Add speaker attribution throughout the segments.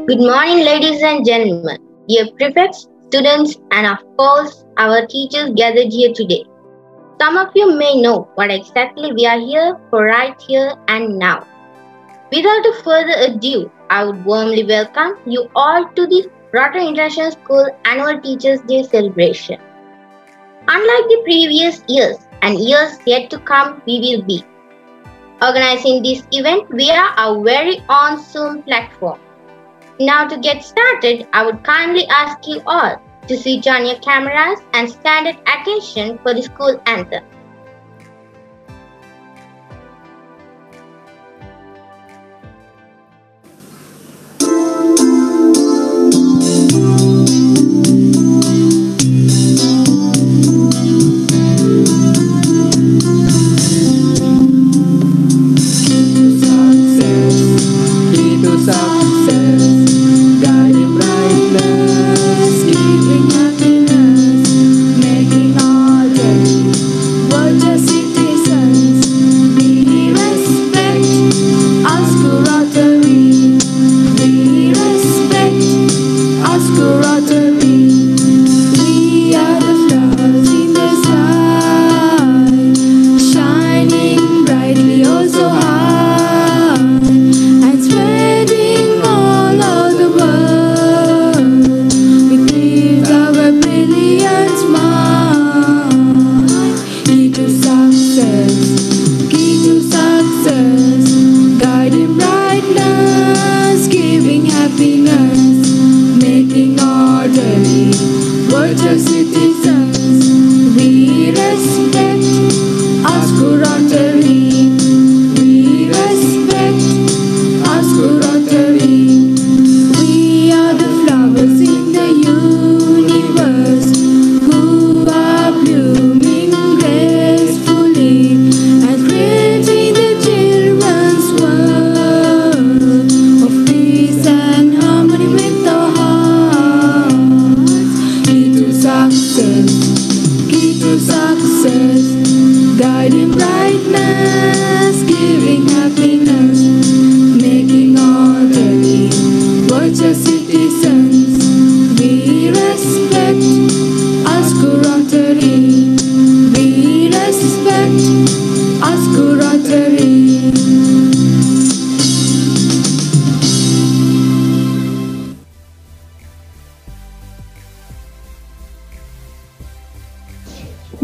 Speaker 1: Good morning, ladies and gentlemen, dear prefects, students, and of course, our teachers gathered here today. Some of you may know what exactly we are here for right here and now. Without further ado, I would warmly welcome you all to the Rotary International School Annual Teachers' Day celebration. Unlike the previous years and years yet to come, we will be organizing this event via our very own Zoom platform. Now to get started, I would kindly ask you all to switch on your cameras and stand at attention for the school anthem.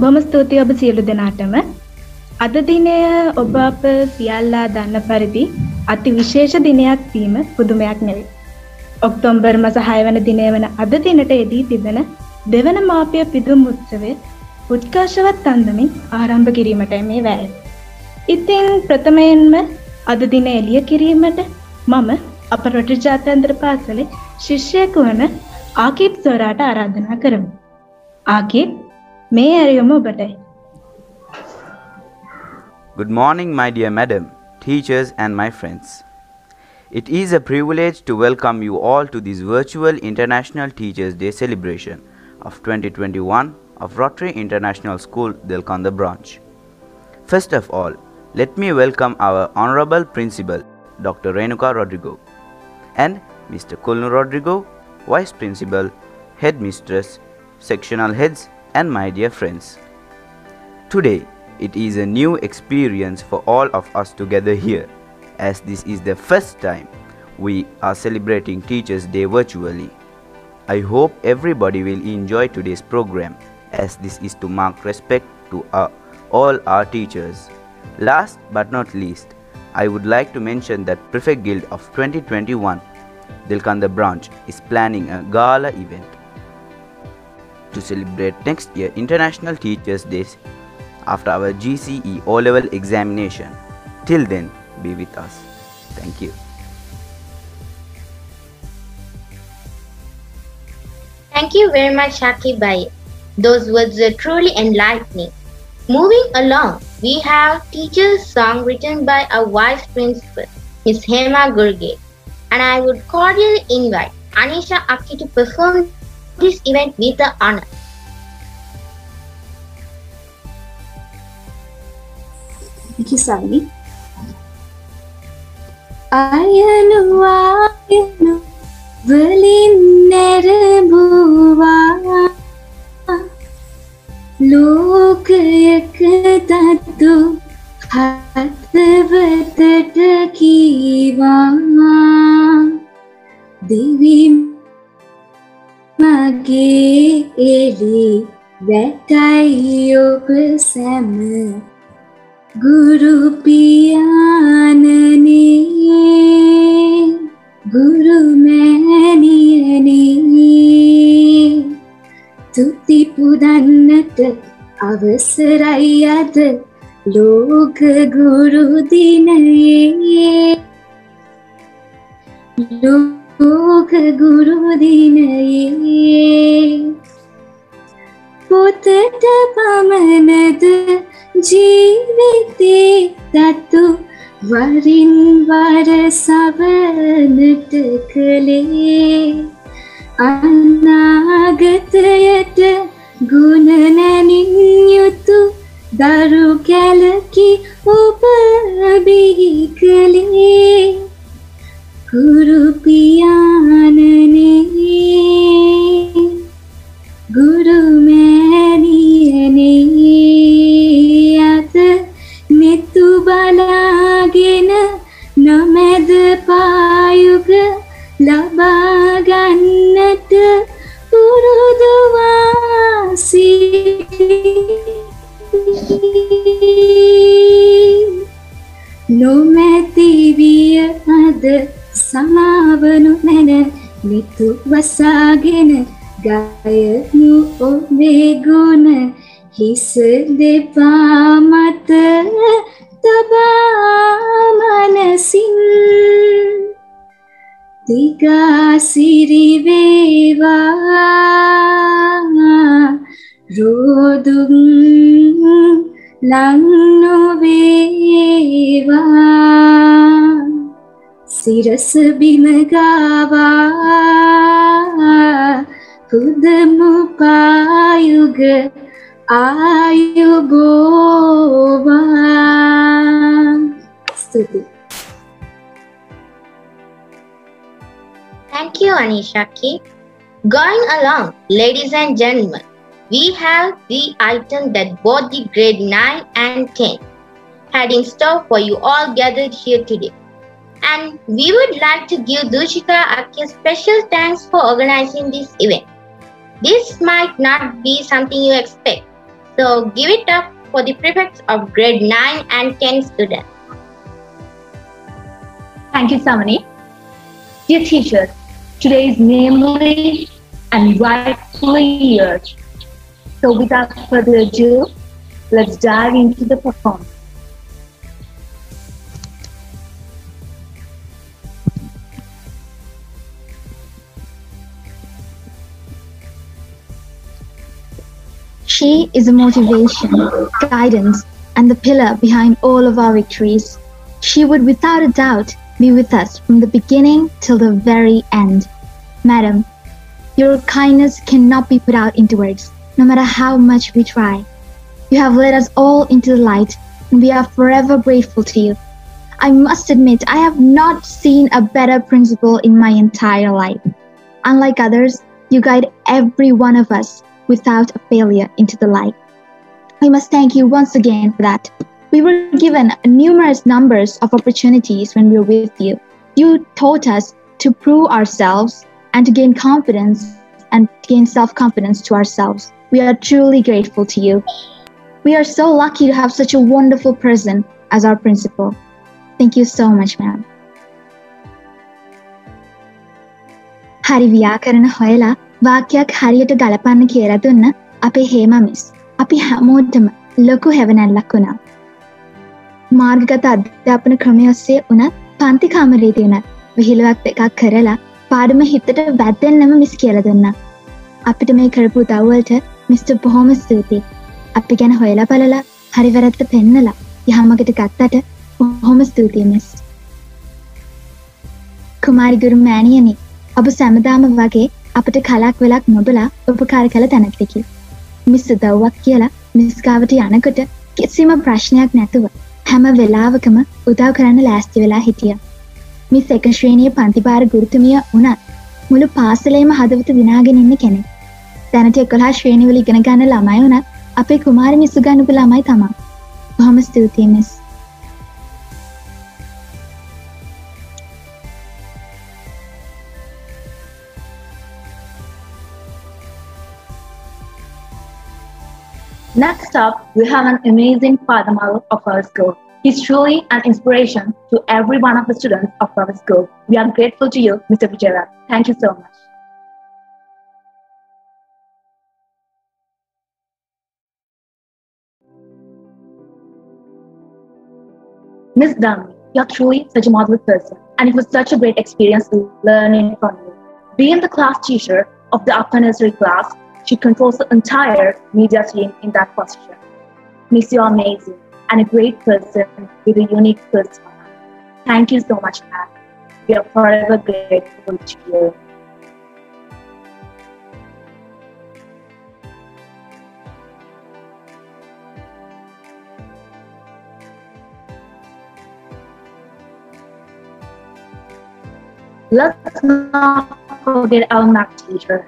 Speaker 2: බොහොම ස්තුතියි ඔබ සියලු දෙනාටම. අද දිනය ඔබ අප සියල්ලා දන්න පරිදි අති විශේෂ දිනයක් වීම පුදුමයක් නෙවෙයි. ඔක්තෝබර් මාස 6 වෙනි දිනය වන අද දිනට යෙදී තිබෙන දෙවන මාපිය පිදුම් උත්සවය උත්කර්ෂවත් අන්දමින් ආරම්භ කිරීමටයි මේ වැය. ඉතින් ප්‍රථමයෙන්ම අද දින එළිය කිරීමට මම අප රොටරි ජාත්‍යන්තර පාසලේ ශිෂ්‍යයෙකු වන ආකිබ් සොරාට ආරාධනා කරමි. ආකිබ්
Speaker 3: Good morning, my dear madam, teachers and my friends. It is a privilege to welcome you all to this virtual International Teachers' Day celebration of 2021 of Rotary International School, Delconda branch. First of all, let me welcome our Honorable Principal, Dr. Renuka Rodrigo, and Mr. Kulnu Rodrigo, Vice Principal, Headmistress, Sectional Heads, and my dear friends. Today, it is a new experience for all of us together here, as this is the first time we are celebrating Teachers' Day virtually. I hope everybody will enjoy today's program, as this is to mark respect to all our teachers. Last but not least, I would like to mention that Prefect Guild of 2021, Delconda branch, is planning a gala event to celebrate next year International Teachers' Day after our GCE O-level examination. Till then, be with us. Thank you.
Speaker 1: Thank you very much, Shaki Bhai. Those words were truly enlightening. Moving along, we have Teacher's Song written by our Vice Principal, Ms. Hema Gurge, and I would cordially invite Anisha Aki to perform this event with the honor.
Speaker 4: Thank you, Sally. Ayanu, ayanu, වලින් නැරඹුවා ලෝකයක තතු හදවතට කීවා දෙවි මගේ එලි වැටයි ඔබ සැම ගුරු පියාණනි ගුරු මෑණියනි තුති පුදන්නට අවසරයි අද ලෝක ගුරු දිනයේ ලෝක ගුරු දිනයේ පොතට පමණද ජීවිතේ තතු වරින් වර සවනට කළේ අනාගතයට ගුණ නැනින් යුතු දරු කැලකි ඔබ බිහි කළේ ගුරු පියාණනි ගුරු මෑණියනි අත නිතු බලාගෙන නොමැද පායුග ලබා ගන්නට පුරුදු නොමැති විය අද සමාවනු නැන නිතු වසාගෙන ගයනු ඔබේ ගුණ හිස දෙපා මත තබා මනසින් දිගාසිරි වේවා රෝදුන් ලං නොවේවා සිරස බිම ගාවා පුදමු පායුග ආයුබෝවන් ස්තුතියි.
Speaker 1: Thank you, Anishaki. Going along, ladies and gentlemen, we have the item that both the grade 9 and 10 had in store for you all gathered here today. And we would like to give Dushika Akya special thanks for organizing this event. This might not be something you expect, so give it up for the prefects of grade 9 and 10 students.
Speaker 5: Thank you, Samani. Dear teachers, today is namely and rightfully yours. So without further ado, let's dive into the performance.
Speaker 6: She is a motivation, guidance, and the pillar behind all of our victories. She would without a doubt be with us from the beginning till the very end. Madam, your kindness cannot be put out into words, no matter how much we try. You have led us all into the light, and we are forever grateful to you. I must admit, I have not seen a better principal in my entire life. Unlike others, you guide every one of us without a failure into the light. We must thank you once again for that. We were given numerous numbers of opportunities when we were with you. You taught us to prove ourselves and to gain confidence and gain self-confidence to ourselves. We are truly grateful to you. We are so lucky to have such a wonderful person as our principal. Thank you so much, ma'am. Hari ව්‍යාකරණ හොයලා වාක්‍යයක් හරියට ගලපන්න කියලා දුන්න අපේ හේම miss. අපි හැමෝටම ලොකු හැවණැල්ලක් වුණා. මාර්ගගත අධ්‍යාපන ක්‍රමය ඔස්සේ උනත් පන්ති කාමරයේදී උනත් විහිළුවක් දෙකක් කරලා පාඩම හිතට වැදෙන්නම මිස් කියලා දුන්නා. අපිට මේ කරපු උදව් වලට මිස්ටර් බොහොම ස්තුතියි. අපි ගැන හොයලා බලලා හරි වැරද්ද පෙන්නලා යහමකට ගත්තට බොහොම ස්තුතියි මිස්. කුමාරි ගුරු මෑණියනි, ඔබ සෑමදාම වගේ අපිට කලක් වෙලක් නොබලා උපකාර කළ තැනැත්තෙකි. මිස් උදව්වක් කියලා මිස් ගාවට යනකොට කිසිම ප්‍රශ්නයක් නැතුව හැම වෙලාවකම උදව් කරන්න ලෑස්ති වෙලා හිටියා. මිස් එක ශ්‍රේණියේ පන්ති භාර ගුරුතුමිය වුණත් මුළු පාසලේම හදවත දිනාගෙන ඉන්න කෙනෙක්. දැනට 11 ශ්‍රේණිවල ඉගෙන ගන්න ළමයි වුණත් අපේ කුමාරි මිස් උගන්වපු ළමයි තමයි. බොහොම ස්තුතියි miss.
Speaker 5: Next up, we have an amazing father model of our school. He's truly an inspiration to every one of the students of our school. We are grateful to you, Mr. Vijayaraj. Thank you so much. Miss Dhanvi, you're truly such a model person, and it was such a great experience learning from you. Being the class teacher of the upper nursery class, she controls the entire media team in that position. Miss, you're amazing and a great person with a unique persona. Thank you so much, ma'am. We are forever grateful to you. Let's not forget our math teacher,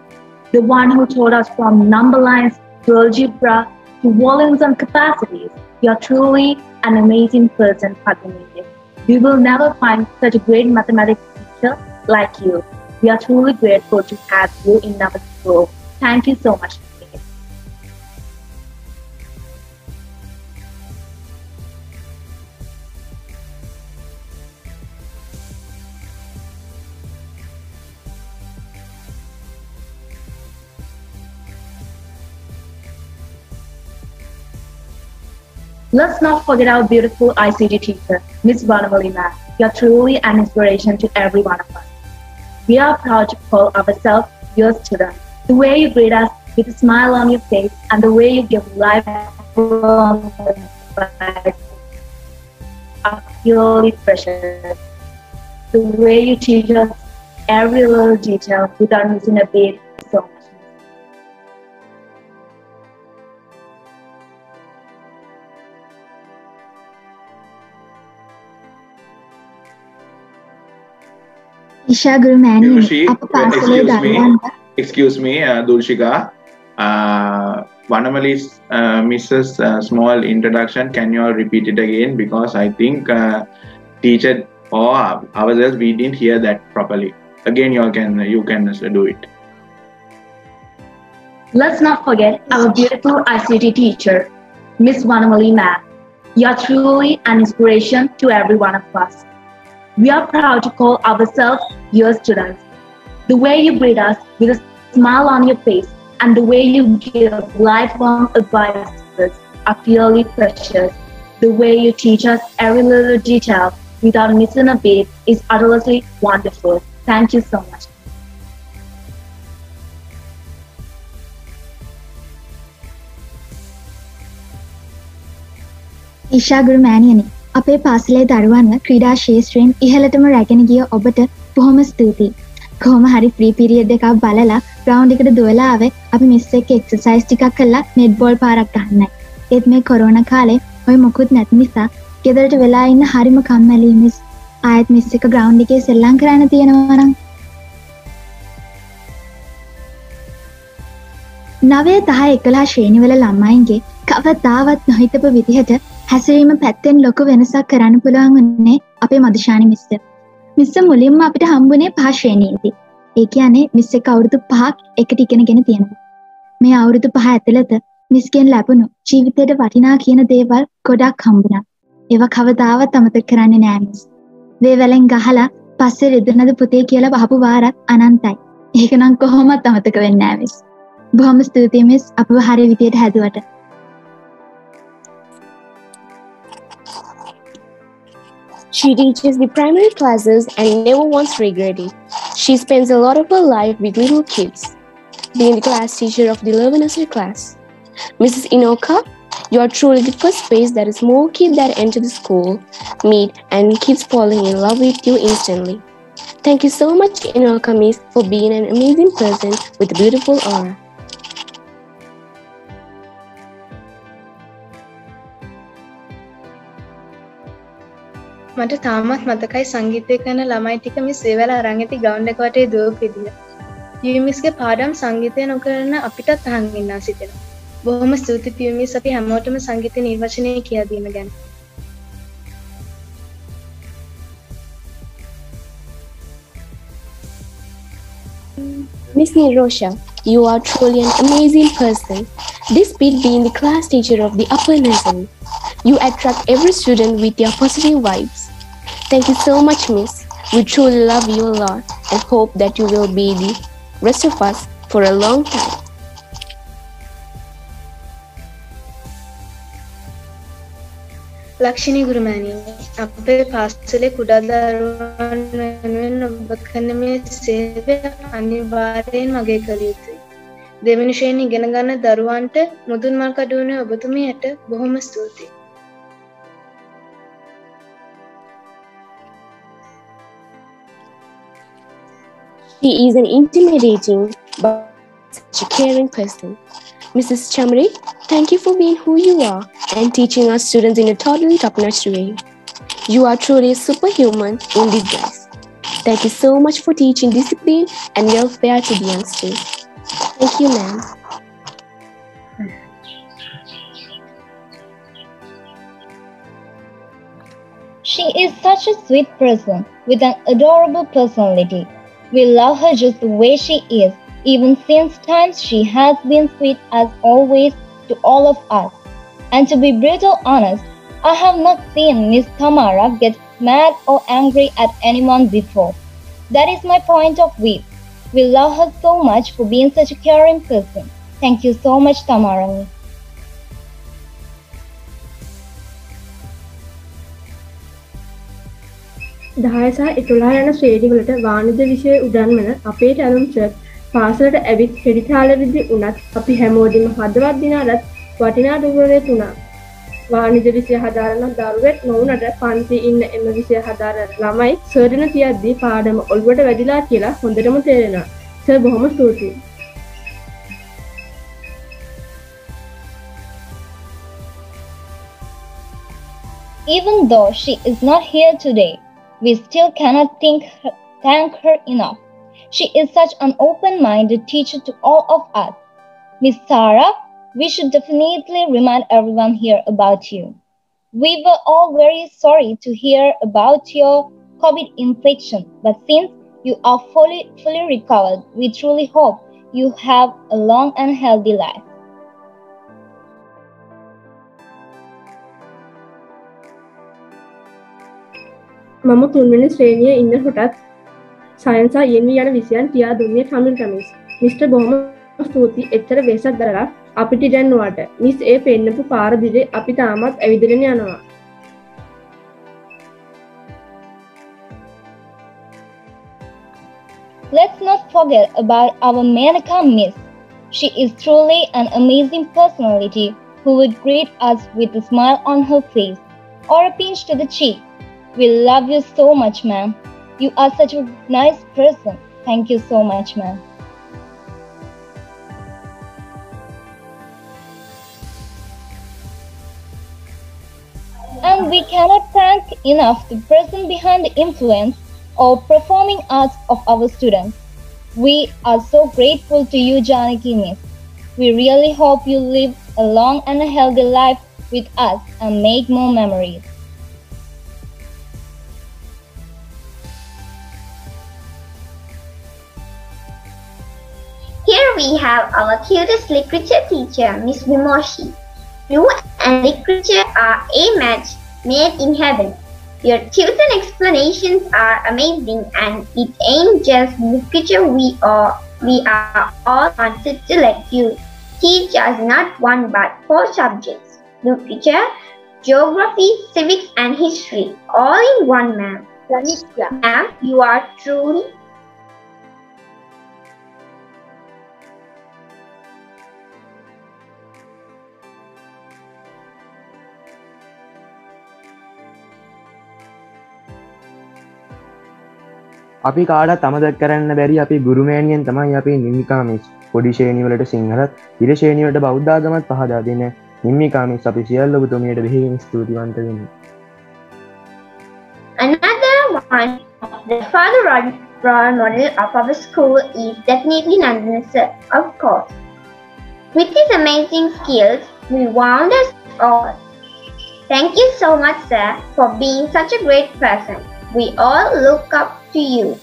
Speaker 5: the one who taught us from number lines to algebra to volumes and capacities. You're truly an amazing person, Padmanabhi. We will never find such a great mathematics teacher like you. We are truly grateful to have you in our school. Thank you so much. Let's not forget our beautiful ICT teacher, Miss Vanamali ma'am. You're truly an inspiration to every one of us. We are proud to call ourselves your students. The way you greet us with a smile on your face and the way you give lifelong advice are purely precious. The way you teach us every little detail without missing a beat is so much.
Speaker 6: Isha Guru Mani,
Speaker 7: excuse me, Dulshika. Vanamali's Mrs. Small introduction. Can you all repeat it again? Because I think teacher or ourselves we didn't hear that properly. Again, you can do it.
Speaker 5: Let's not forget our beautiful ICT teacher, Miss Vanamali ma'am. You're truly an inspiration to every one of us. We are proud to call ourselves your students. The way you greet us with a smile on your face and the way you give lifelong advice are purely precious. The way you teach us every little detail without missing a beat is utterly wonderful. Thank you so much.
Speaker 6: Isha Guru Mani, අපේ පාසලේ දරුවන්ව ක්‍රීඩා ශේෂ්ත්‍රයෙන් ඉහළටම රැගෙන ගිය ඔබට බොහොම ස්තුතියි. කොහොම හරි ෆ්‍රී පීරියඩ් එකක් බලලා ග්‍රවුන්ඩ් එකට දුවලා ආවේ අපි මිස් එක්ක එක්සර්සයිස් ටිකක් කළා නෙට් බෝල් පාරක් ගන්නයි. ඒත් මේ කොරෝනා කාලේ ඔය මොකුත් නැති නිසා ගෙදරට වෙලා ඉන්න හරිම කම්මැලි මිස්. ආයෙත් මිස් එක ග්‍රවුන්ඩ් එකේ සෙල්ලම් කරන්න තියෙනවා නම් 9 10 11 ශ්‍රේණිවල ළමයින්ගේ කවදාවත් නොහිතපු විදිහට හැසිරීම පැත්තෙන් ලොකු වෙනසක් කරන්න පුළුවන් වුණේ අපේ මදුෂානි මිස්. මිස් මුලින්ම අපිට හම්බුනේ 5 ශ්‍රේණියේදී. ඒ කියන්නේ මිස් එක අවුරුදු 5ක් එකට ඉගෙනගෙන තියෙනවා. මේ අවුරුදු 5 ඇතුළත මිස්ගෙන් ලැබුණු ජීවිතේට වටිනා කියන දේවල් ගොඩක් හම්බුණා. ඒවා කවදාවත් අමතක කරන්නේ නෑ මිස්. වේවැලෙන් ගහලා පස්සේ රිදුනද පුතේ කියලා වහපු වාරක් අනන්තයි. ඒක නම් කොහොමවත් අමතක වෙන්නේ නෑ මිස්. බොහොම ස්තුතියි මිස් අපව හරිය විදියට හැදුවට.
Speaker 8: She teaches the primary classes and never once regretting. She spends a lot of her life with little kids, being the class teacher of the 11th nursery class. Mrs. Inoka, you are truly the first face that a small kid that enter the school, meet and keeps falling in love with you instantly. Thank you so much, Inoka Miss, for being an amazing person with a beautiful aura.
Speaker 2: මට තාමත් මතකයි සංගීතය කරන ළමයි ටික miss ඒවල අරන් ඇති ග්‍රවුන්ඩ් එක වටේ දුවපු විදිය. පියමිස්ගේ පාඩම් සංගීතය නොකරන අපිටත් අහන් ඉන්නා සිතෙනවා. බොහොම ස්තුතියි පියමිස් අපි හැමෝටම සංගීත නිර්වචනය කියා දීම ගැන.
Speaker 8: Miss Nirosha, you are truly an amazing person. Despite being the class teacher of the upper nursery, you attract every student with your positive vibes. Thank you so much, Miss. We truly love you a lot and hope that you will be the rest of us for a long time.
Speaker 2: ලක්ෂණී ගුරුමෑණියනි අපේ පාසලේ කුඩා දරුවන් වෙනුවෙන් ඔබ කරන මේ සේවය අනිවාර්යෙන් මගේ කළ යුතුයි. දෙවෙනි ශ්‍රේණි ඉගෙන ගන්න දරුවන්ට මුදුන් මල් කඩුවනේ ඔබතුමියට බොහොම ස්තුතියි.
Speaker 8: She is an intimidating but such a caring person. Mrs. Chamri, thank you for being who you are and teaching our students in a totally top-notch way. You are truly a superhuman in disguise. Thank you so much for teaching discipline and welfare to the youngsters. Thank you, ma'am.
Speaker 9: She is such a sweet person with an adorable personality. We love her just the way she is. Even since times she has been sweet as always to all of us. And to be brutal honest, I have not seen Miss Tamara get mad or angry at anyone before. That is my point of view. We love her so much for being such a caring person. Thank you so much, Tamara.
Speaker 10: දහයසා ඉටුලා යන ශ්‍රේණිවලට වාණිජ විෂය උගන්වන අපේ ටැලුම් sir පාසලට ඇවිත් හෙඩිතාලෙදි වුණත් අපි හැමෝදිම හදවත් දිනාලත් වටිනා දුරවේත් වුණා. වාණිජ විෂය හදාරන දරුවෙක් නොවුනට පන්ති ඉන්න එම විෂය හදාරන ළමයි සර්දින තියද්දී පාඩම ඔළුවට වැදිලා කියලා හොඳටම තේරෙනවා. සර් බොහොම ස්තුතියි.
Speaker 9: Even though she is not here today, we still cannot thank her enough. She is such an open-minded teacher to all of us. Miss Sarah, we should definitely remind everyone here about you. We were all very sorry to hear about your COVID infection, but since you are fully recovered, we truly hope you have a long and healthy life.
Speaker 10: මම තුන්වෙනි ශ්‍රේණියේ ඉන්න කොටත් science හා ENV යන විෂයන් කියා දුන්නේ ටමිල් Ramesh. Mister බොහොම ස්තුතියි එච්චර වෙසක් දරලා අපිට දැන්නුවාට. මිස් ඒ පෙන්නපු පාර දිගේ අපි තාමත් ඇවිදගෙන යනවා.
Speaker 9: Let's not forget about our Menaka Miss. She is truly an amazing personality who would greet us with a smile on her face or a pinch to the cheek. We love you so much, ma'am. You are such a nice person. Thank you so much, ma'am. And we cannot thank enough the person behind the influence or performing arts of our students. We are so grateful to you, Janaki Miss. We really hope you live a long and a healthy life with us and make more memories.
Speaker 1: Here we have our cutest literature teacher, Miss Vimoshi. You and literature are a match made in heaven. Your tuition explanations are amazing, and it ain't just literature we are all wanted to let you teach us not one but 4 subjects: literature, geography, civics and history, all in one, ma'am. Ma'am, you are truly
Speaker 11: අපි කාටත් අමතක කරන්න බැරි අපි ගුරුමෑණියන් තමයි අපි නිම්මිකා miss. පොඩි ශ්‍රේණි වලට සිංහලත්, ඉර ශ්‍රේණි වලට බෞද්ධ ආගමත් පහදා දෙන නිම්මිකා මිස් අපි සියල්ල ඔබතුමියට බෙහෙවින් ස්තුතිවන්ත වෙමු.
Speaker 1: Another one of the father role model of our school is definitely Nandan sir, of course. With his amazing skills, we wound us all. Thank you so much, sir, for being such a great person. We all look up to you.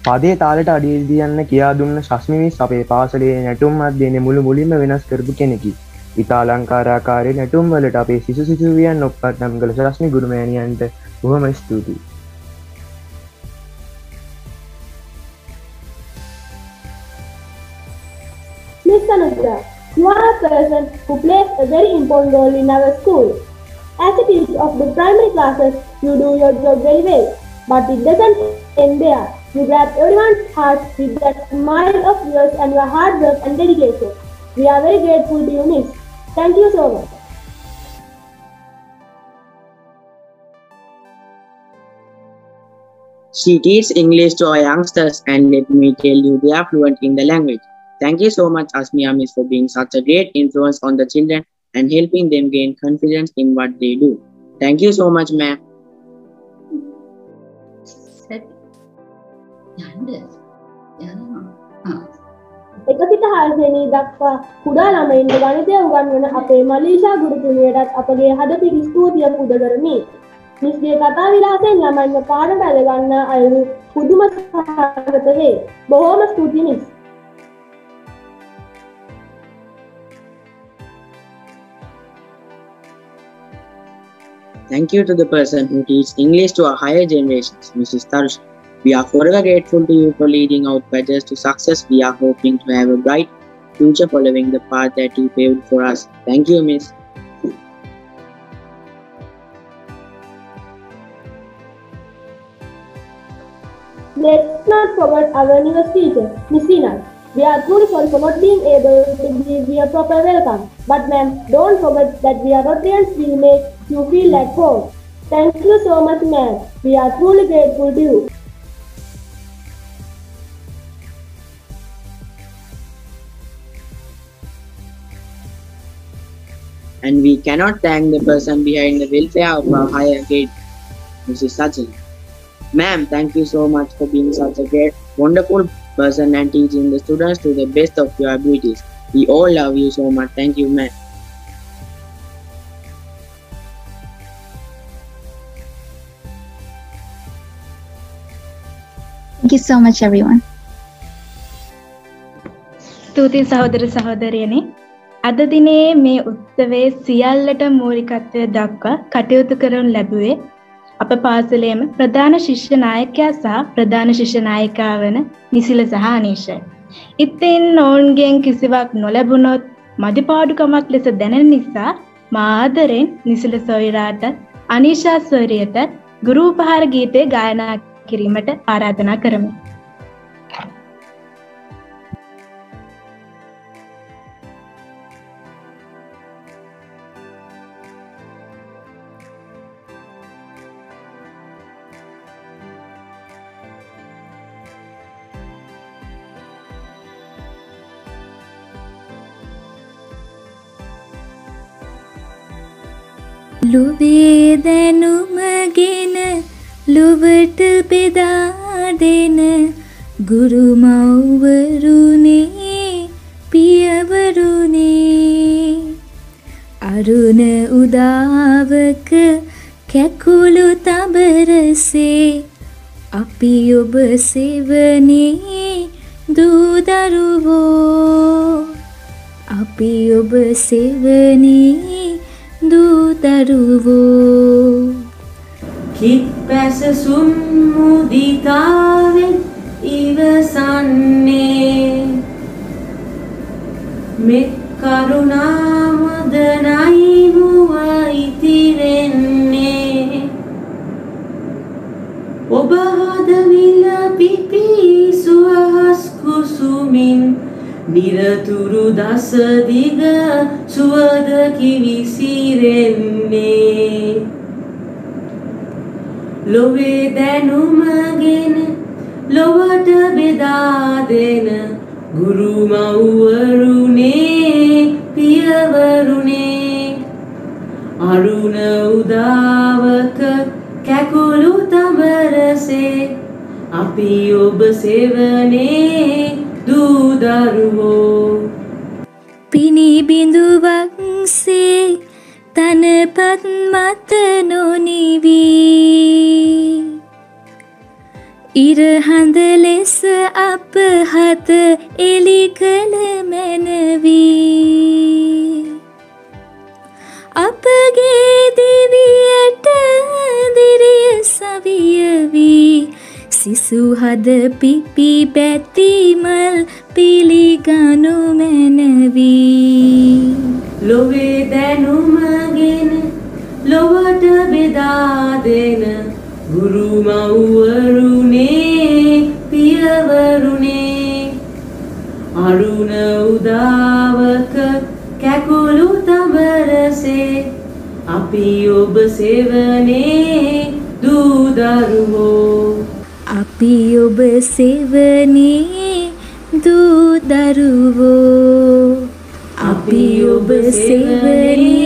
Speaker 11: පදේ තාලට අඩිය දියන්න කියා දුන්න ශස්මි miss අපේ පාසලේ නැටුම් අධ්‍යයනය මුලින්ම වෙනස් කරපු කෙනෙකි. ඉතා අලංකාරාකාරී නැටුම් වලට අපේ සිසු සිසුවියන් ඔක්පත් නම් කළ ශස්මි ගුරුමෑණියන්ට බොහොම ස්තුතියි.
Speaker 10: Miss Anuja, you are a person who plays a very important role in our school. As a teacher of the primary classes, you do your job very well. But it doesn't end there. You grab everyone's heart with that smile of yours and your hard work and dedication. We are very grateful to you, Miss. Thank you so much.
Speaker 12: She teaches English to our youngsters, and let me tell you, they are fluent in the language. Thank you so much, Asmiya Miss, for being such a great influence on the children and helping them gain confidence in what they do. Thank you so much, ma'am.
Speaker 10: එක සිට 6 ශ්‍රේණිය දක්වා කුඩා ළමයින්ට ගණිතය උගන්වන අපේ මලීෂා ගුරුතුමියටත් අපගේ හදපිරි ස්තුතිය පුද කරමි. මිස්ගේ කතා විලාසයෙන් ළමයින්ව පාඩම අදගන්න අයුරු පුදුම සහගත වේ. බොහෝම ස්තුතියි miss.
Speaker 12: Thank you to the person who teaches English to our higher generations, Mrs. Tarush. We are forever grateful to you for leading our badgers to success. We are hoping to have a bright future following the path that you paved for us. Thank you, Miss.
Speaker 10: Let's not forget our newest teacher, Miss Ina. We are truly sorry for not being able to give you a proper welcome. But ma'am, don't forget that we are Rotarians. We make you feel at home. Thank you so much, ma'am. We are truly grateful to you.
Speaker 12: And we cannot thank the person behind the welfare of our higher grade, Mrs. Sachin. Ma'am, thank you so much for being such a great, wonderful person and teaching the students to the best of your abilities. We all love you so much. Thank you, ma'am.
Speaker 6: Thank you so much, everyone.
Speaker 2: ස්තුතියි සහෝදර සහෝදරියනි. අද දිනේ මේ උත්සවයේ සියල්ලට මූලිකත්වය දක්වා කටයුතු කරනු ලැබුවේ අප පාසලේම ප්‍රධාන ශිෂ්‍ය නායකයා සහ ප්‍රධාන ශිෂ්‍ය නායිකා වන නිසිල සහ අනීෂයි. ඉතින් ඔවුන්ගෙන් කිසිවක් නොලැබුණොත් මදිපාඩුකමක් ලෙස දැනෙන නිසා මා ආදරෙන් නිසිල සොයුරාටත් අනීෂා සොයුරියටත් ගුරු උපහාර ගීතය ගායනා කිරීමට ආරාධනා කරමි.
Speaker 4: ලොවේ දැනුමගෙන ලොවට බෙදා දෙන ගුරු මව්වරුනේ පියවරුනේ අරුණ උදාවක කැකුළු තඹරසේ අපි ඔබ සෙවනේ දූ දරුවෝ අපි ඔබ සෙවනේ දූතරුවෝ
Speaker 13: කිත් පැසසුම් මුදිතාවෙන් ඉවසන්නේ මෙත් කරුණා මුදනයි මුව ඉතිරෙන්නේ ඔබ හදවිල පිපි සුවහස් කුසුමින් නිරතුරු දස දිග සුවද කිවිසිරෙන්නේ ලොවේ දැනුමගෙන ලොවට බෙදා දෙන ගුරු මව්වරුනේ පියවරුනේ අරුණ උදාවක කැකුළු තමරසේ අපි ඔබ සෙවනේ දූ දරුවෝ
Speaker 4: පිනිබිඳුවක්සේ තනපත් මත නොනිවී ඉරහඳ ලෙස අපහත එලි කළ මැනවී අපගේ දිවියට දිරිය සවියවී සිසු හද පිපි බැතිමල් පිළිගනු මැනවී
Speaker 13: ලොවේ දැනුමගෙන ලොවට බෙදා දෙන ගුරු මව්වරුනේ පියවරුනේ අරුණ උදාවක කැකුළු තමරසේ අපි ඔබ සෙවනේ දූ දරුවෝ
Speaker 4: අපි ඔබ සෙවනේ දූ දරුවෝ අපි ඔබ සෙවනේ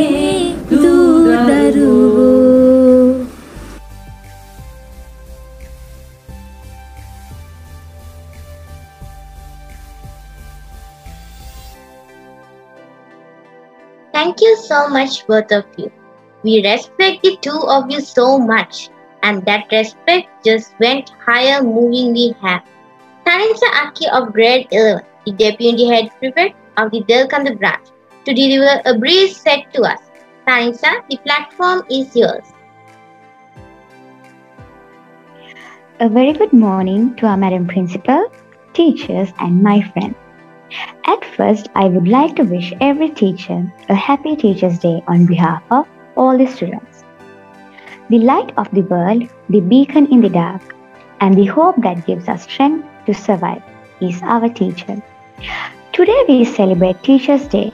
Speaker 4: දූ දරුවෝ
Speaker 1: Thank you so much, both of you. We respect the two of you so much, and that respect just went higher moving we have. Taninsa Aki of grade 11, the deputy head prefect of the Delkanda branch, to deliver a brief set to us. Taninsa, the platform is yours.
Speaker 14: A very good morning to our Madam Principal, teachers and my friends. At first, I would like to wish every teacher a happy Teachers' Day on behalf of all the students. The light of the world, the beacon in the dark, and the hope that gives us strength to survive is our teacher. Today we celebrate Teachers' Day,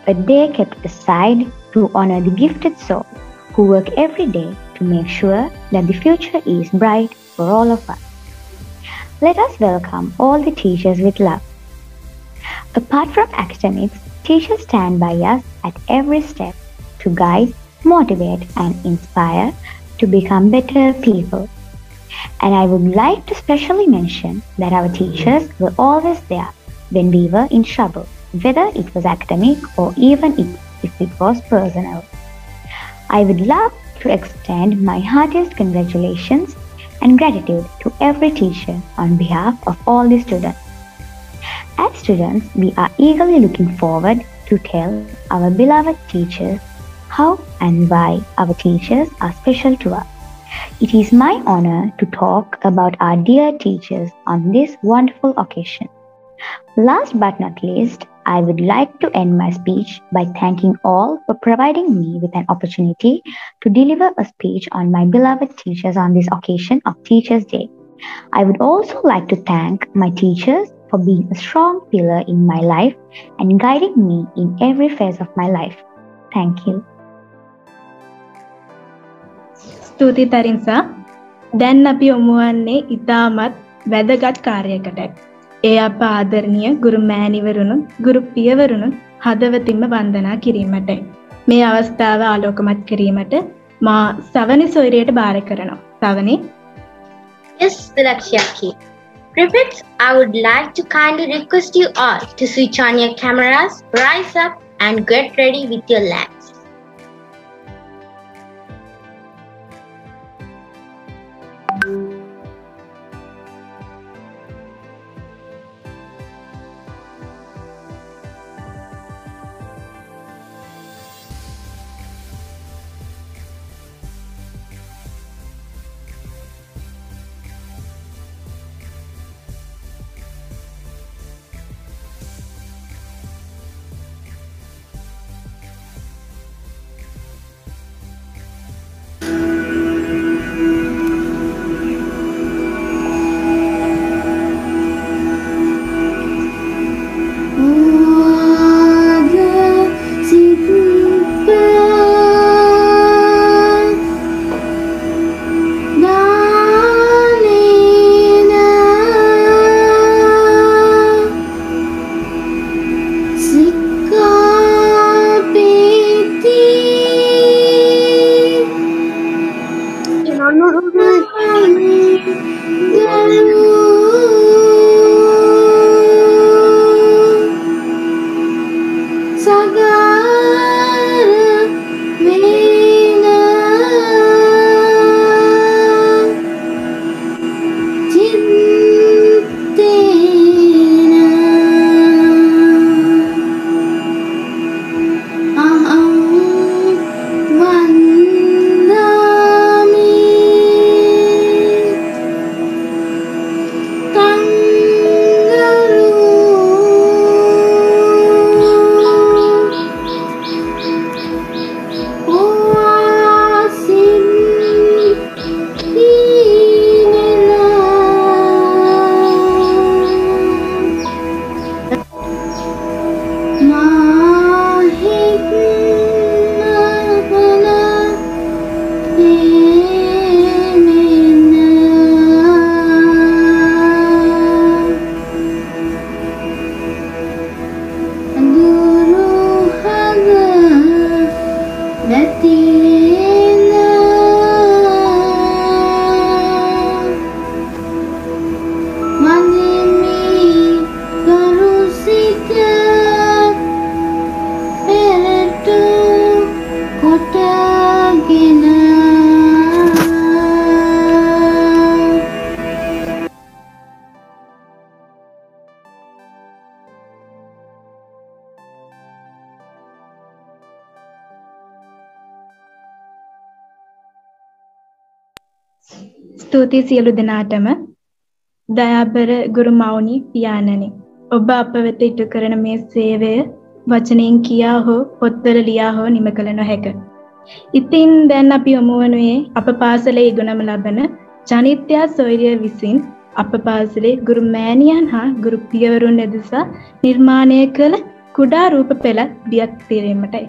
Speaker 14: a day kept aside to honor the gifted soul who work every day to make sure that the future is bright for all of us. Let us welcome all the teachers with love. Apart from academics, teachers stand by us at every step to guide, motivate, and inspire to become better people. And I would like to specially mention that our teachers were always there when we were in trouble, whether it was academic or even if it was personal. I would love to extend my heartiest congratulations and gratitude to every teacher on behalf of all the students. As students, we are eagerly looking forward to tell our beloved teachers how and why our teachers are special to us. It is my honor to talk about our dear teachers on this wonderful occasion. Last but not least, I would like to end my speech by thanking all for providing me with an opportunity to deliver a speech on my beloved teachers on this occasion of Teachers' Day. I would also like to thank my teachers for being a strong pillar in my life and guiding me in every phase of my life. Thank you.
Speaker 2: ස්තුති තරින්සා. දැන් අපි යොමු වන්නේ ඉතාමත් වැදගත් කාර්යයකට. ඒ අප ආදරණීය ගුරු මෑණිවරුන්, ගුරු පියවරුන් හදවතින්ම වන්දනා කිරීමටයි. මේ අවස්ථාව ආලෝකමත් කිරීමට මා සවනි සොයරියට බාර කරනවා. සවනි.
Speaker 1: Yes, Lakshaki. Prefects, I would like to kindly request you all to switch on your cameras, rise up and get ready with your lamps.
Speaker 2: ස්තුතියි සියලු දෙනාටම. දයාබර ගුරු මවුනි පියාණනි. ඔබ අප වෙත ඉටු කරන මේ සේවය වචනයෙන් කියා හෝ පොත්වල ලියා හෝ නිම කළ නොහැක. ඉතින් දැන් අපි යොමු වනුයේ අප පාසලේ ඉගෙනම ලබන ජනිත්‍යා සොයුරිය විසින් අප පාසලේ ගුරු මෑණියන් හා ගුරු පියවරුන් එදෙසා නිර්මාණය කළ කුඩා රූප පෙළක් දියක් පිරීමටයි.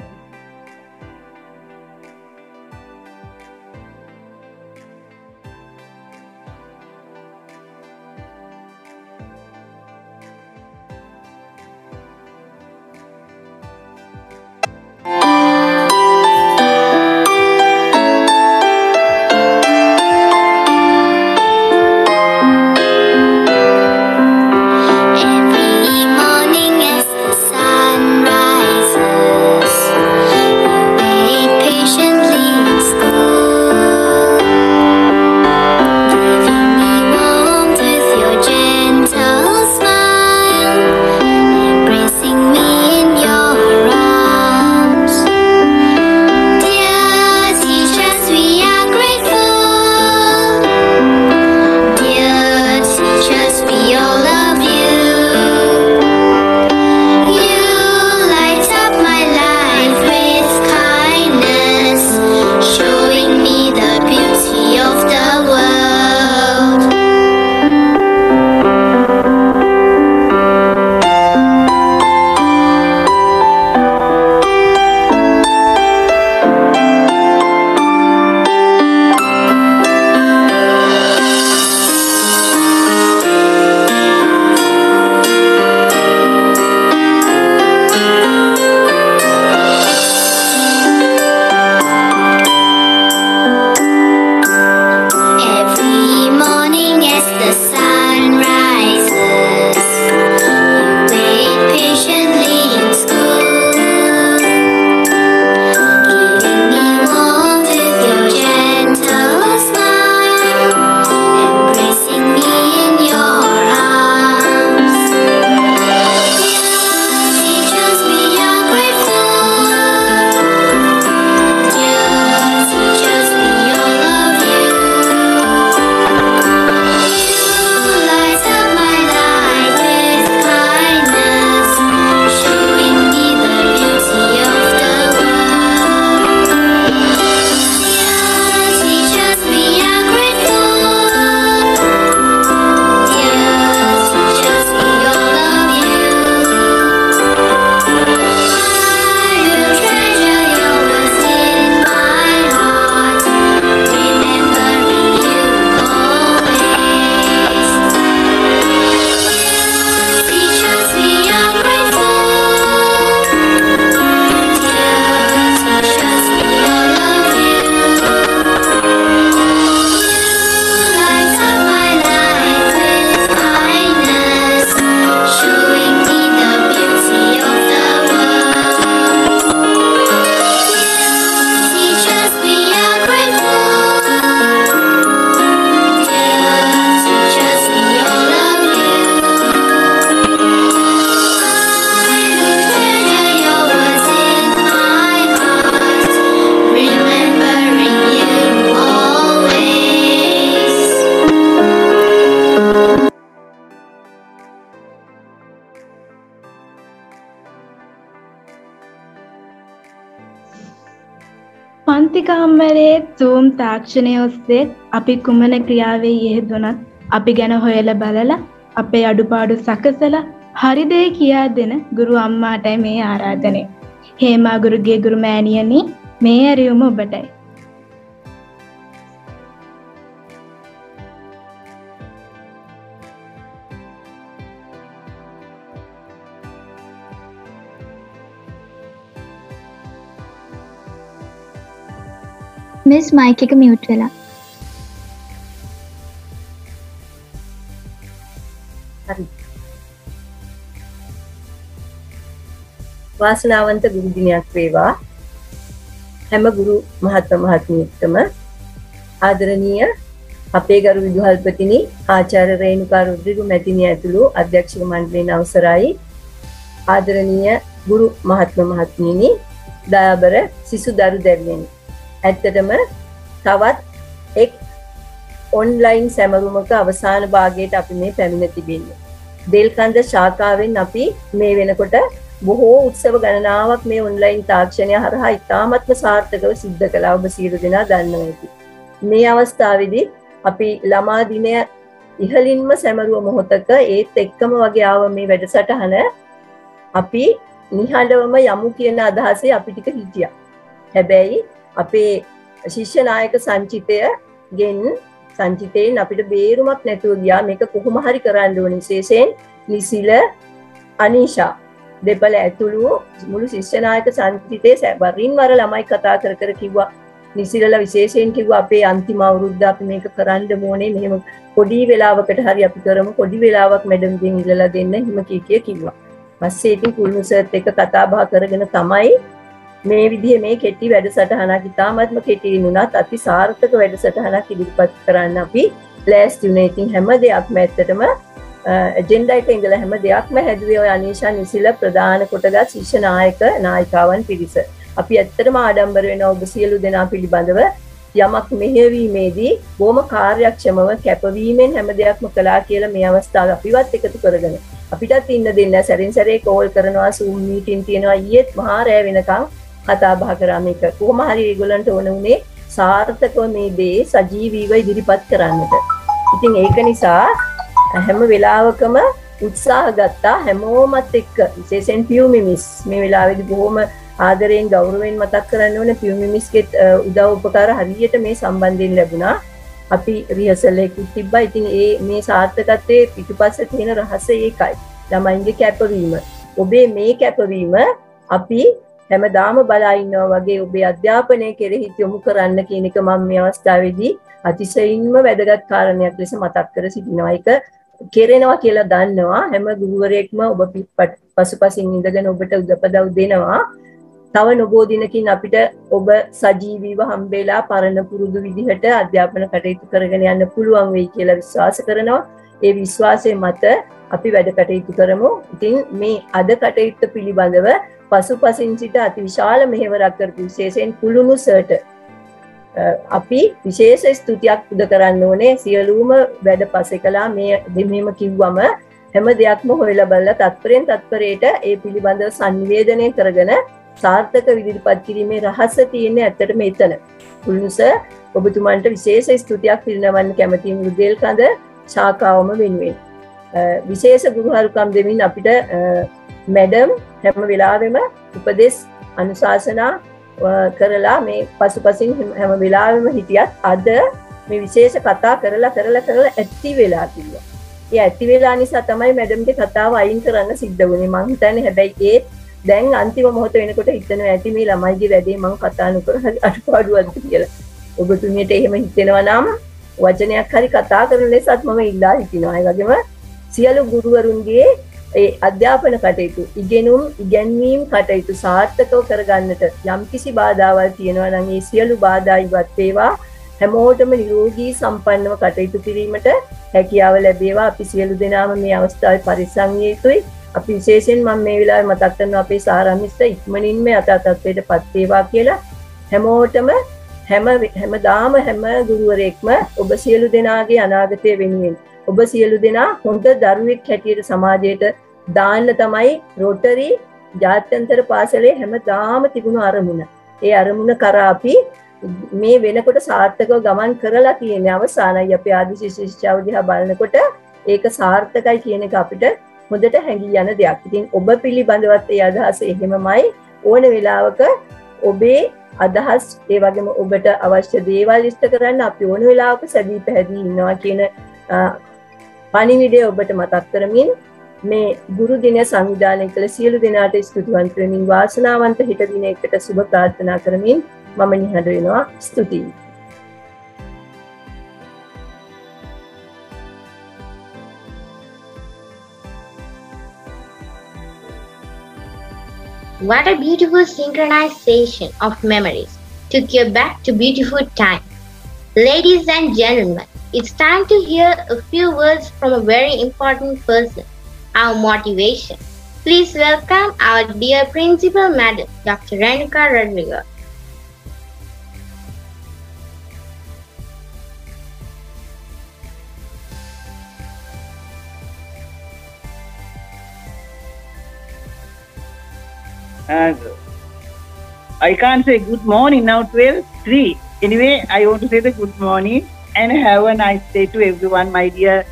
Speaker 2: පන්ති කාමරයේ Zoom තාක්ෂණය ඔස්සේ අපි කුමන ක්‍රියාවේ යෙදුණත් අපි ගැන හොයලා බලලා අපේ අඩුපාඩු සකසලා හරි දේ කියා දෙන ගුරු අම්මාටයි මේ ආරාධනය. හේමා ගුරුගේ ගුරු මෑණියනි මේ ඇරියුම ඔබටයි.
Speaker 6: Miss Mike එක mute වෙලා.
Speaker 15: හරි. වාසනාවන්ත ගුරු දිනයක් වේවා. හැම ගුරු මහත්ම මහත්මියකටම ආදරණීය අපේ ගරු විදුහල්පතිනි ආචාර්ය රේණුකා රුද්‍රිගු මැතිණිය ඇතුළු අධ්‍යක්ෂක මණ්ඩලයේ අවසරයි ආදරණීය ගුරු මහත්ම මහත්මියනි දයාබර සිසු දරු දැරියනි ඇත්තටම තවත් එක් ඔන්ලයින් සැමරුමක අවසාන භාගයට අපි මේ පැමිණ තිබෙන්නේ. දෙල්කන්ද ශාඛාවෙන් අපි මේ වෙනකොට බොහෝ උත්සව ගණනාවක් මේ ඔන්ලයින් තාක්ෂණය හරහා ඉතාමත්ම සාර්ථකව සිද්ධ කළා. ඔබ සියලු දෙනා දන්නවා ඇති. මේ අවස්ථාවේදී අපි ළමා දිනය ඉහළින්ම සැමරුව මොහොතක ඒත් එක්කම වගේ ආව මේ වැඩසටහන අපි නිහඬවම යමු කියන අදහසේ අපි ටික හිටියා. හැබැයි අපේ ශිෂ්‍ය නායක සංචිතයෙන් අපිට බේරුමක් නැතුව ගියා. මේක කොහොම හරි කරන්න ඕනේ. විශේෂයෙන් නිසිල අනීෂා දෙපළ ඇතුළු මුළු ශිෂ්‍ය නායක සංචිතයේ වරින් වර ළමයි කතා කර කර කිව්වා. නිසිලලා විශේෂයෙන් කිව්වා අපේ අන්තිම අවුරුද්ද අපි මේක කරන්න ඕනේ. මෙහෙම පොඩි වෙලාවකට හරි අපි කරමු. පොඩි වෙලාවක් මැඩම්ගෙන් ඉල්ලලා දෙන්න හිම කිව්වා. පස්සේ ඉතින් කුල්නු සර්ත් එක්ක කතා බහ කරගෙන තමයි මේ විදිහේ මේ කෙටි වැඩසටහනක් ඉතාමත්ම කෙටියෙන් උනත් අති සාර්ථක වැඩසටහනක් ඉදිරිපත් කරන්න අපි ලෑස්ති වුණේ. ඉතින් හැම දෙයක්ම ඇත්තටම ඇජෙන්ඩා එක ඉඳලා හැම දෙයක්ම හැදුවේ ඔය අනීෂා නිසිල ප්‍රධාන කොටගත් ශිෂ්‍ය නායිකාවන් පිරිස. අපි ඇත්තටම ආඩම්බර වෙනවා ඔබ සියලු දෙනා පිළිබඳව. යමක් මෙහෙයවීමේදී බොහොම කාර්යක්ෂමව කැපවීමෙන් හැම දෙයක්ම කළා කියලා මේ අවස්ථාව අපිවත් එකතු කරගෙන අපිටත් ඉන්න දෙන්න සැරින් සැරේ කෝල් කරනවා, Zoom මීටින් තියෙනවා. ඊයේත් මහා රෑ වෙනකන් කතා බහ කරා මේක. කොහොම හරි ඒගොල්ලන්ට ඕන උනේ සාර්ථකව මේ දේ සජීවීව ඉදිරිපත් කරන්නට. ඉතින් ඒක නිසා හැම වෙලාවකම උත්සාහ ගත්තා හැමෝමත් එක්ක. විශේෂයෙන් පියුමිමිස් මේ වෙලාවේදී බොහොම ආදරයෙන් ගෞරවයෙන් මතක් කරන්න ඕනේ. පියුමිමිස්ගේ උදව් උපකාර හරියට මේ සම්බන්ධයෙන් ලැබුණා. අපි රිහර්සල් එකක් තිබ්බා. ඉතින් මේ සාර්ථකත්වයේ පිටුපස්සේ තියෙන රහසය ඒකයි. ළමයින්ගේ කැපවීම. ඔබේ මේ කැපවීම අපි හැමදාම බලා ඉන්නවා වගේ ඔබේ අධ්‍යාපනය කෙරෙහි යොමු කරන්න කියන එක මම මේ අවස්ථාවේදී අතිශයින්ම වැදගත් කාරණයක් ලෙස මතක් කර සිටිනවා. ඒක කෙරෙනවා කියලා දන්නවා. හැම ගුරුවරයෙක්ම ඔබ පසුපසින් ඉඳගෙන ඔබට උදපදව් දෙනවා. තව නොබෝ දිනකින් අපිට ඔබ සජීවීව හම්බෙලා පරණ පුරුදු විදිහට අධ්‍යාපන කටයුතු කරගෙන යන්න පුළුවන් වෙයි කියලා විශ්වාස කරනවා. ඒ විශ්වාසය මත අපි වැඩ කටයුතු කරමු. ඉතින් මේ අද කටයුත්ත පිළිබඳව පසුපසින් සිට අති විශාල මෙහෙවරක් කරපු විශේෂයෙන් කුළුණු සර්ට අපි විශේෂ ස්තුතියක් පුද කරන්න ඕනේ. සියලුම වැඩ පස්සේ කළා. මෙහෙම කිව්වම හැම දෙයක්ම හොයලා බලලා තත්පරයට ඒ පිළිබඳව සංනිවේදනය කරගෙන සාර්ථක විදිහට කිරීමේ රහස තියෙන්නේ ඇත්තටම එතන. කුළුණු සර් ඔබතුමන්ට විශේෂ ස්තුතියක් පිරිනමන්න කැමතියි මුදල් කඳ ශාඛාවම වෙනුවෙන්. විශේෂ ගුරුහරුකම් දෙමින් අපිට මැඩම් හැම වෙලාවෙම උපදෙස් අනුශාසනා කරලා මේ පසුපසින් හැම වෙලාවෙම හිටියත් අද මේ විශේෂ කතා කරලා ඇති වෙලා කිව්වා. ඒ ඇති වෙලා නිසා තමයි මැඩම්ගේ කතාව අයින් කරන්න සිද්ධ වුණේ. මං හිතන්නේ හැබැයි දැන් අන්තිම මොහොත වෙනකොට හිතනවා ඇති මේ ළමයිගේ වැඩේ මං කතා නොකර හරි අඩුපාඩුවක්ද කියලා. ඔබතුමියට එහෙම හිතෙනවා නම් වචනයක් හරි කතා කරන ලෙසත් මම ඉල්ලා හිටිනවා. ඒ වගේම සියලු ගුරුවරුන්ගේ ඒ අධ්‍යාපන කටයුතු ඉගැන්වීම් කටයුතු සාර්ථකව කරගන්නට යම්කිසි බාධාවල් තියෙනවා නම් ඒ සියලු බාධා ඉවත් වේවා. හැමෝටම නිරෝගී සම්පන්නව කටයුතු කිරීමට හැකියාව ලැබේවා. අපි සියලු දෙනාම මේ අවස්ථාවේ පරිස්සම් විය යුතුයි. අපි විශේෂයෙන් මම මේ වෙලාවේ මතක් කරනවා අපේ සාරාමිස්ස ඉක්මනින්ම යථා තත්ත්වයටපත් වේවා කියලා. හැමෝටම හැමදාම හැම ගුරුවරයෙක්ම ඔබ සියලු දෙනාගේ අනාගතය වෙනුවෙන් ඔබ සියලු දෙනා හොඳ දරුවෙක් හැටියට සමාජයට දාන්න තමයි රොටරි ජාත්‍යන්තර පාසලේ හැමදාම තිබුණු අරමුණ. ඒ අරමුණ කරා අපි මේ වෙනකොට සාර්ථකව ගමන් කරලා තියෙන අවසානයි අපේ ආදි ශිෂ්‍යාව දිහා බලනකොට ඒක සාර්ථකයි කියන එක අපිට හොඳට හැඟී යන දෙයක්. ඉතින් ඔබ පිළිබඳවත් ඒ අදහස එහෙමමයි. ඕන වෙලාවක ඔබේ අදහස් ඒ වගේම ඔබට අවශ්‍ය දේවල් ඉෂ්ට කරන්න අපි ඕන වෙලාවක සැදී පැහැදී ඉන්නවා කියන පණිවිඩය ඔබට මතක් කරමින් මේ ගුරු දින සංවිධානය කළ සියලු දෙනාට ස්තුතිවන්ත වෙමින් වාසනාවන්ත හිට දිනයකට සුබ ප්‍රාර්ථනා කරමින් මම නිහඬ වෙනවා. ස්තුතියි.
Speaker 1: What a beautiful synchronization of memories took you back to beautiful time. Ladies and gentlemen, it's time to hear a few words from a very important person, our motivation. Please welcome our dear Principal Madam, Dr. Renuka Rodriguez.
Speaker 16: I can't say good morning now, 12:03. Anyway, I want to say the good morning and have a nice day to everyone, my dear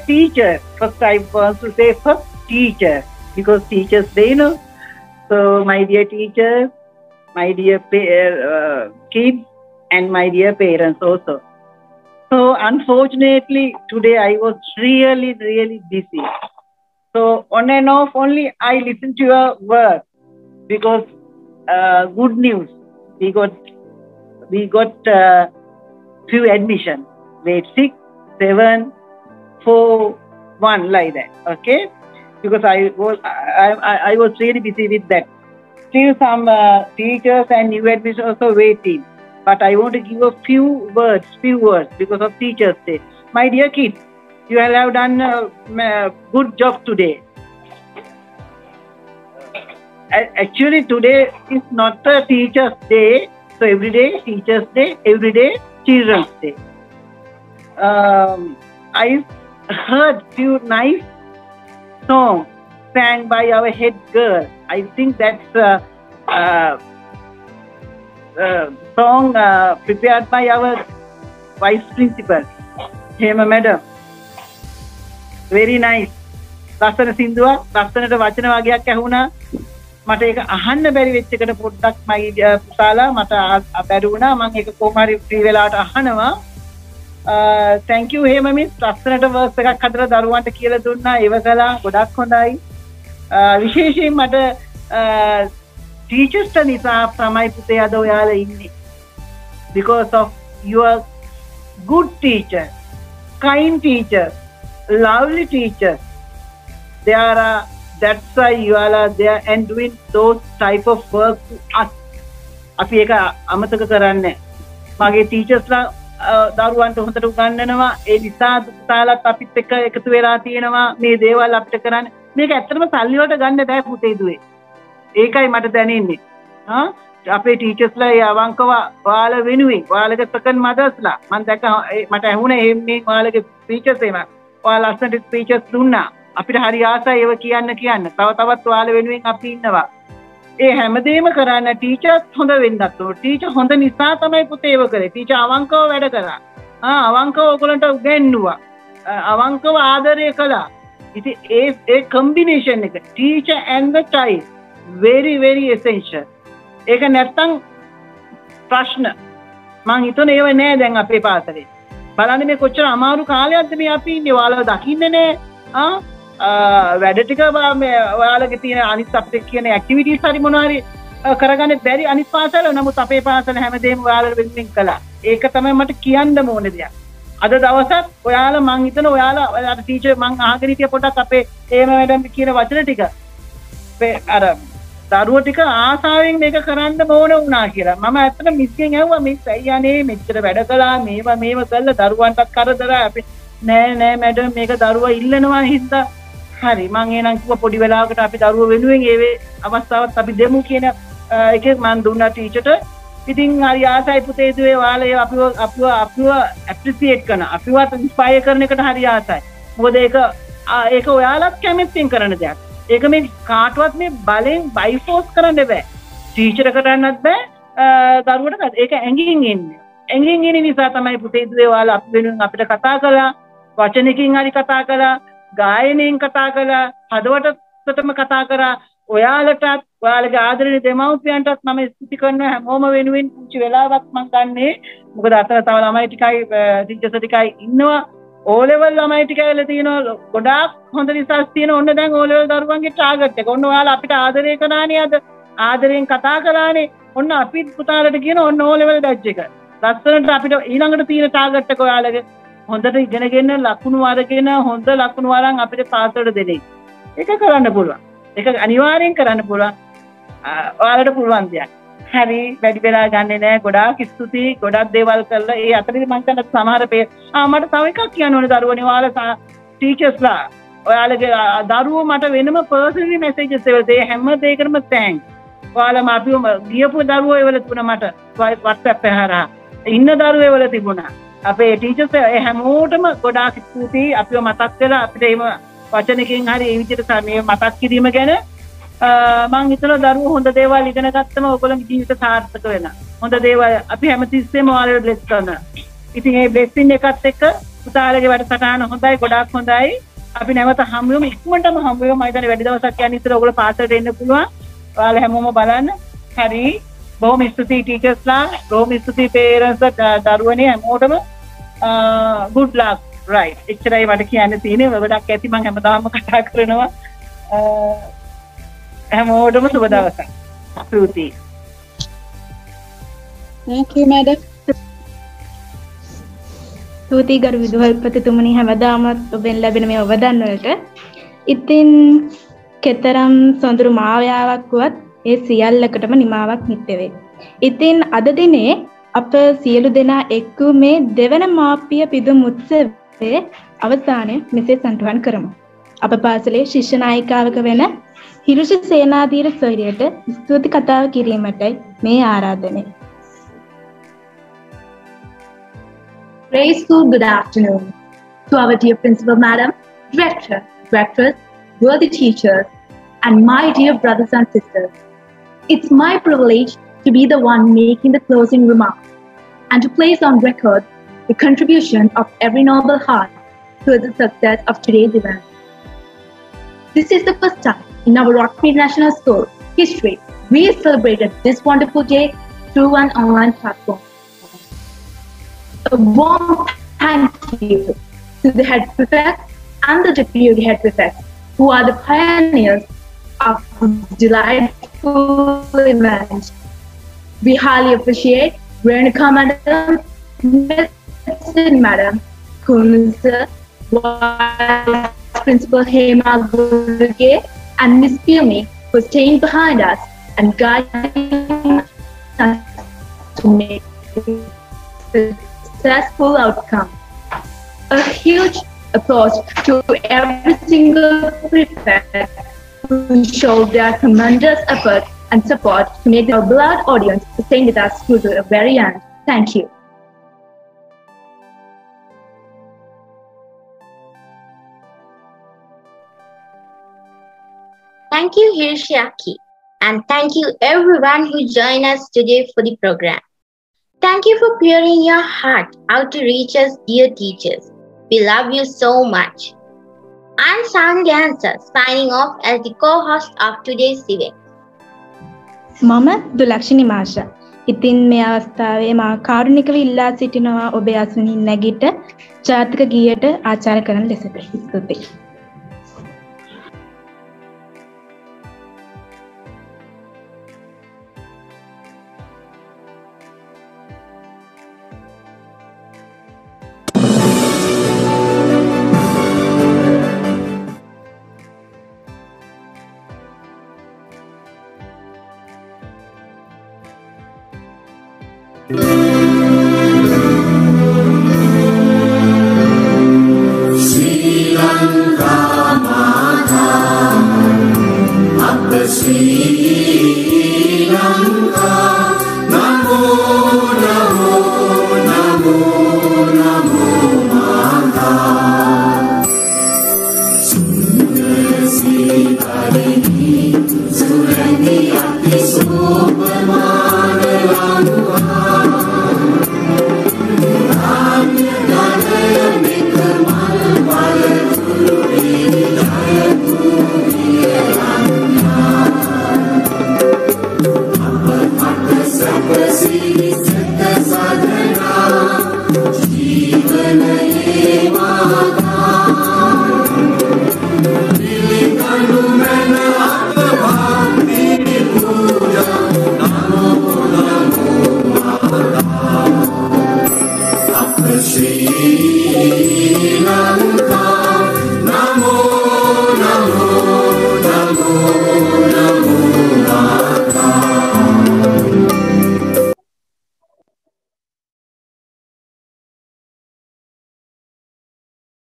Speaker 16: teacher. First, I want to say first teacher, because teachers, they know. So, my dear teachers, my dear kids, and my dear parents also. So, unfortunately, today I was really, really busy. So, on and off only, I listened to your work, because good news, we got few admission, grade 6, 7, 4, 1, like that. Okay, because I was really busy with that. Still some teachers and new admission also waiting. But I want to give a few words because of Teachers' Day. My dear kids, you have done a good job today. Actually, today is not a Teachers' Day. So every day Teachers' Day, every day Children's Day. I heard few nice songs sang by our head girl. I think that's song prepared by our vice principal, Hema madam. Very nice. ලස්සන සින්දුවක්, ලස්සනට වචන වගේක් ඇහුණා. මට ඒක අහන්න බැරි වෙච්ච එකට පොඩ්ඩක් මගේ පුතාලා මට බැරි වුණා. මම ඒක කොහොම හරි ෆ්‍රී වෙලාවට අහනවා. thank you Hema miss. ලස්සනට වර්ස් එකක් හදලා දරුවන්ට කියලා දුන්නා. ඒවකලා ගොඩක් හොඳයි. විශේෂයෙන් මට teachers නිසා තමයි පුතේ අද ඔයාලා ඉන්නේ. Because of your good teacher, kind teacher, lovely teacher. That's why you are there and doing those type of work to us. අපි ඒක අමතක කරන්නේ. මගේ teachers ලා දරුවන්ට හොඳට උගන්වනවා. ඒ නිසා පුතාලත් අපිත් එක්ක එකතු වෙලා තියෙනවා. මේ දේවල් අපිට කරන්න. මේක ඇත්තටම සල්ලි වලට ගන්න බෑ පුතේ දුවේ. ඒකයි මට දැනෙන්නේ. අපේ ටීචර්ස් ලා අවංකව ඔයාලා වෙනුවෙන් ඔයාලගේ සෙකන්ඩ් මදර්ස් ලා මම දැක්ක මට ඇහුනේ මේ ඔයාලගේ ස්පීචර්ස් එම ඔයාලා ලස්සනට ස්පීචර්ස් දුන්නා. අපිට හරි ආසයි ඒව කියන්න. තවත් ඔයාලා වෙනුවෙන් අපි ඉන්නවා. ඒ හැමදේම කරන්න ටීචර්ස් හොඳ වෙන්නත් ඕන. ටීචර් හොඳ නිසා තමයි පුතේ ඒව කරේ. ටීචර් අවංකව වැඩ කරා. අවංකව ඔයගොල්ලන්ට උගන්වුවා. අවංකව ආදරය කළා. ඉතින් ඒ කම්බිනේෂන් එක teacher and the child very very essential. ඒක නැත්තම් ප්‍රශ්න මං හිතන්නේ ඒව නෑ දැන් අපේ පාසලේ. බලන්න මේ කොච්චර අමාරු කාලයක්ද මේ අපි ඉන්නේ. ඔයාලා දකින්නේ නෑ. වැඩ ටික මේ ඔයාලගේ තියෙන අනිත් අපිට කියන ඇක්ටිවිටිස් හරි මොනවා හරි කරගන්න බැරි අනිත් පාසල. නමුත් අපේ පාසල හැමදේම ඔයාලා වෙනුවෙන් කළා. ඒක තමයි මට කියන්න ඕනේ දෙයක්. අද දවසත් ඔයාලා මං හිතන ඔයාලා ටීචර් මං අහගෙන හිටිය පොඩක් අපේ ඒම මැඩම් කියන වචන ටික අර දරුවෝ ටික ආසාවෙන් මේක කරන්න ඕන වුණා කියලා. මම ඇත්තට මිස්ගෙන් ඇහුවා මිස් අයියානේ මෙච්චර වැඩ කළා මේව කළා දරුවන්ටත් කරදරයි. අපි නෑ මැඩම් මේක දරුවා ඉල්ලනවා හින්දා හරි මං එහෙනම් කිව්වා පොඩි වෙලාවකට අපි දරුවෝ වෙනුවෙන් ඒ අවස්ථාවත් අපි දෙමු කියන එකේ මං දුන්නා ටීචර්ට. ඉතින් හරි ආසයි පුතේ දුවේ ඔයාලා අපිව ඇප්‍රීසියේට් කරන අපිවත් ඉන්ස්පයර් කරන එකට හරි ආසයි. මොකද ඒක ඔයාලත් කැමැත්තෙන් කරන දෙයක්. ඒක මේ කාටවත් මේ බලෙන් බයිෆෝස් කරන්න බෑ. ටීචර් කරන්නත් බෑ දරුවට. ඒක ඇඟින් එන්නේ. ඇඟින් එන නිසා තමයි පුතේ දුවේ ඔයාලා අපි වෙනුවෙන් අපිට කතා කළා. වචනකින් හරි කතා කළා. ගායනයෙන් කතා කළා. හදවතටම කතා කරා. ඔයාලටත් ඔයාලගේ ආදරණීය දෙමව්පියන්ටත් මම ස්තුති කරනවා. හැමෝම වෙනුවෙන් පුංචි වෙලාවක් මම ගන්නෙ. මොකද අතන තව ළමයි ටිකයි ටීචර්ස් ටිකයි ඉන්නවා. O level ළමයි ටිකයිලා තියෙනවා. ගොඩාක් හොඳ රිසර්ච් තියෙන. ඔන්න දැන් O level දරුවන්ගේ ටාගට් එක. ඔන්න ඔයාලා අපිට ආදරය කරානේ අද. ආදරයෙන් කතා කළානේ. ඔන්න අපිත් පුතාලට කියන ඔන්න O level බැච් එක. ලස්සනට අපිට ඊළඟට තියෙන ටාගට් එක ඔයාලගේ හොඳට ඉගෙනගෙන ලකුණු අරගෙන හොඳ ලකුණු අරන් අපිට පාසලට දෙන එක. ඒක කරන්න පුළුවන්. ඒක අනිවාර්යෙන් කරන්න පුළුවන්. ඔයාලට පුළුවන් දෙයක්. හරි වැඩි වෙලා ගන්නෙ නෑ. ගොඩාක් ස්තුතියි. ගොඩක් දේවල් කළා. ඒ අතරේ මම හිතන සමහර මට තව එකක් කියන්න ඕනේ දරුවනේ. ඔයාලා ටීචර්ස්ලා ඔයාලගේ දරුවෝ මට වෙනම පර්සනලි මැසේජස් එවලා ඒ හැම දෙයකටම තෑන්ක්ස්. ඔයාලා මාපියෝ ගියපු දරුවෝ එවලා තිබුණා මට WhatsApp එක හරහා. ඉන්න දරුවෝ එවලා තිබුණා. අපේ ටීචර්ස් හැමෝටම ගොඩාක් ස්තුතියි. අපිව මතක් කරලා අපිට එහෙම වචනකින් හරි ඒ විදිහට මේ මතක් කිරීම ගැන මං හිතනවා දරුවෝ හොඳ දේවල් ඉගෙන ගත්තම ඔයගොල්ලන්ගේ ජීවිත සාර්ථක වෙනවා. හොඳ දේවල් අපි හැමතිස්සෙම ඔයාලට බ්ලෙස් කරනවා. ඉතින් මේ බ්ලෙසින් එකත් එක්ක පුතාලගේ වැඩසටහන හොඳයි, ගොඩාක් හොඳයි. අපි නැවත හම්බ වෙමු, ඉක්මනටම හම්බ වෙමු. මම හිතන්නේ වැඩි දවසක් යන ඉස්සර ඔයගොල්ලෝ පාසලට එන්න පුළුවන්. ඔයාලා හැමෝම බලන්න. හරි. බොහොම ස්තුතියි ටීචර්ස්ලා, බොහොම ස්තුතියි පේරන්ට්ස්, දරුවනේ හැමෝටම good luck. right. එච්චරයි මට කියන්න තියෙන්නේ. ගොඩක් ඇති මම හැමදාම කතා කරනවා. හැමෝටම සුබ දවසක්. ස්තුතියි.
Speaker 2: Thank you, madam. ස්තුතියි ගරු විදුහල්පතිතුමනි හැමදාමත් ඔබෙන් ලැබෙන මේ අවදාන වලට. ඉතින් කෙතරම් සොඳුරු මායාවක් වුවත් ඒ සියල්ලකටම නිමාවක් නිත්‍ය වේ. ඉතින් අද දිනේ අප සියලු දෙනා එක්ක මේ දෙවන මාපිය පිදුම් උත්සවයේ අවසානය මෙසේ සම්පූර්ණ කරමු. අප පාසලේ ශිෂ්‍ය නායිකාවක වෙන හිරුෂි සේනාධීර සොයරියට ස්තුති කතාව කිරීමටයි මේ ආරාධනය.
Speaker 5: Praise school, good afternoon. To our dear principal madam, director, directors, worthy teachers, and my dear brothers and sisters. It's my privilege to be the one making the closing remarks and to place on record the contribution of every noble heart to the success of today's event. This is the first time in our Rockmead National School history we celebrated this wonderful day through an online platform. A warm thank you to the head prefect and the deputy head prefect, who are the pioneers of this delightful event. We highly appreciate Renuka Madam, Medicine Madam, Kunsa, Vice Principal Hema Gurge, and Miss Pumi for staying behind us and guiding us to make successful outcome. A huge applause to every single prefect who showed their tremendous effort and support to make our beloved audience stay with us through the very end. Thank you.
Speaker 1: Thank you, Hirshiaki, and thank you everyone who joined us today for the program. Thank you for pouring your heart out to reach us, dear teachers. We love you so much. I'm Sandhya Hansa, signing off as the co-host of today's event.
Speaker 2: මම දුලක්ෂණි මාෂා. ඉතින් මේ අවස්ථාවේ මා කාරුණිකව ඉල්ලා සිටිනවා ඔබේ අසුනින් නැගිට ජාතික ගීයට ආචාර කරන ලෙසට. ස්තුතියි.
Speaker 17: जीवन ये